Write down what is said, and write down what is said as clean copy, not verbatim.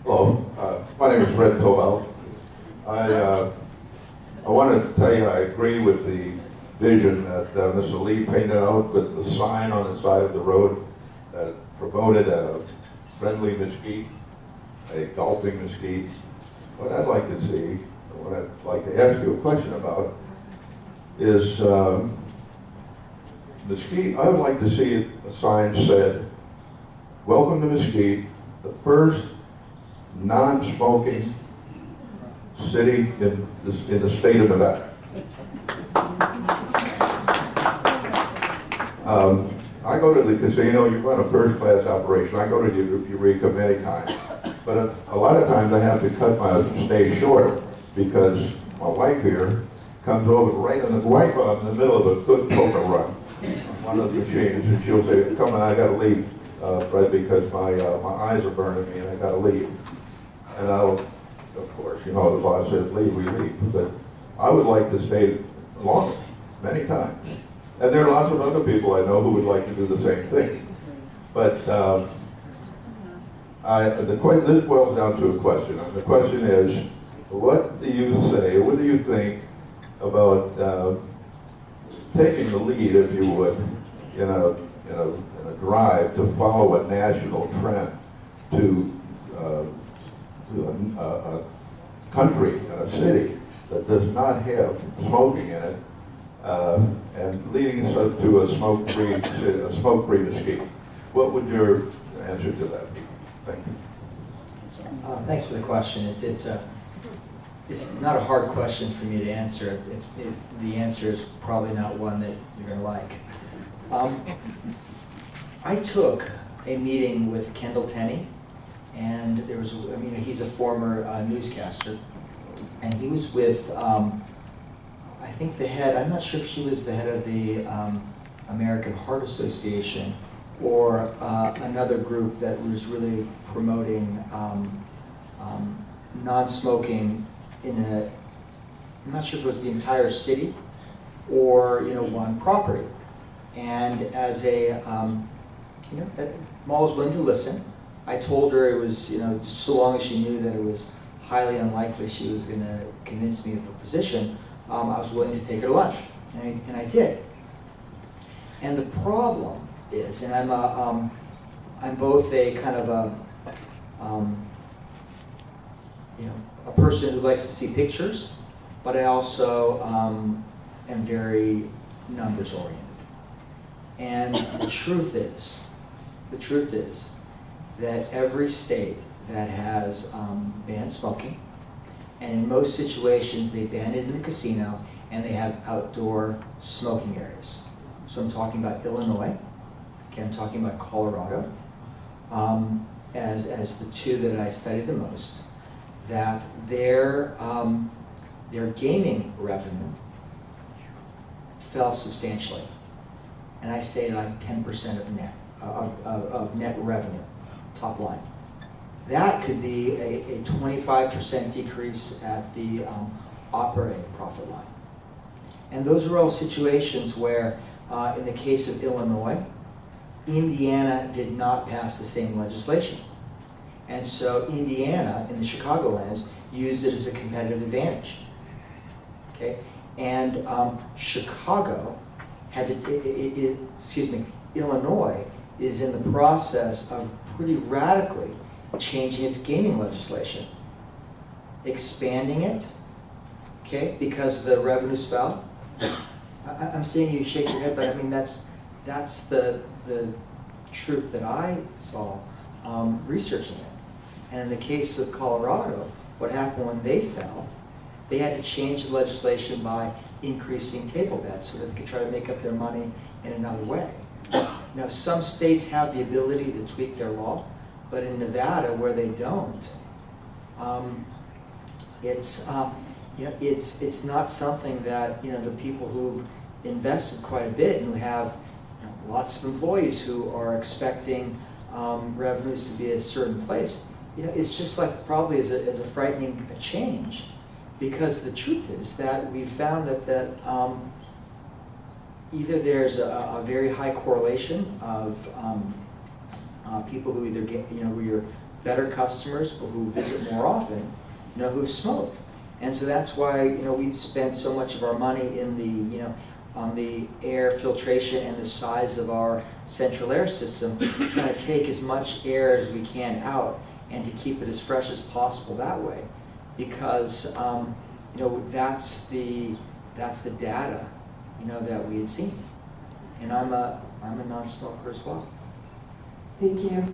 Hello, my name is Red Cobell. I wanted to tell you I agree with the vision that Mr. Lee painted out with the sign on the side of the road that promoted a friendly Mesquite, a golfing Mesquite. What I'd like to see, what I'd like to ask you a question about is Mesquite. I would like to see a sign said, "Welcome to Mesquite, the first non-smoking city in the state of Nevada." I go to the casino. You run a first-class operation. I go to Eureka many times, but a lot of times I have to cut my stay short because my wife here comes over right in the middle of a good poker run, one of the machines, and she'll say, "Come on, I got to leave, right, because my eyes are burning me and I got to leave." And I'll, of course, the boss says, "Leave, we leave." But I would like to stay longer, many times. And there are lots of other people I know who would like to do the same thing. But this boils down to a question. And the question is, what do you say, what do you think about taking the lead, if you would, in a drive to follow a national trend to a country, a city that does not have smoking in it, and leading us to a smoke-free Mesquite? What would your answer to that be? Thank you. Thanks for the question. It's not a hard question for me to answer. The answer is probably not one that you're going to like. I took a meeting with Kendall Tenney, and there was, he's a former newscaster, and he was with, I think the head, I'm not sure if she was the head of the American Heart Association or another group that was really promoting non-smoking I'm not sure if it was the entire city or one property. And as I'm always willing to listen. I told her it was, just so long as she knew that it was highly unlikely she was going to convince me of her position, I was willing to take her to lunch, and I did. And the problem is, and I'm both a kind of a person who likes to see pictures, but I also am very numbers oriented. And the truth is that every state that has banned smoking, and in most situations they ban it in the casino and they have outdoor smoking areas. So I'm talking about Illinois, okay, I'm talking about Colorado, as the two that I studied the most, that their gaming revenue fell substantially. And I say like 10% of net revenue, top line. That could be a 25% decrease at the operating profit line. And those are all situations where, in the case of Illinois, Indiana did not pass the same legislation. And so Indiana, in the Chicagolands, used it as a competitive advantage. Okay? And Chicago had to, Illinois is in the process of pretty radically changing its gaming legislation, expanding it, okay, because the revenues fell. I'm seeing you shake your head, but I mean that's the truth that I saw researching it. And in the case of Colorado, what happened when they fell, they had to change the legislation by increasing table bets so that they could try to make up their money in another way. Now, some states have the ability to tweak their law, but in Nevada, where they don't, it's not something that the people who've invested quite a bit and who have lots of employees who are expecting revenues to be a certain place. It's just like probably as a frightening change, because the truth is that we've found that either there's a very high correlation of people who either get, where you're better customers who visit more often, who've smoked. And so that's why, we spend so much of our money in the, on the air filtration and the size of our central air system, trying to take as much air as we can out and to keep it as fresh as possible that way. Because, that's the data, that we had seen. And I'm a non-smoker as well. Thank you.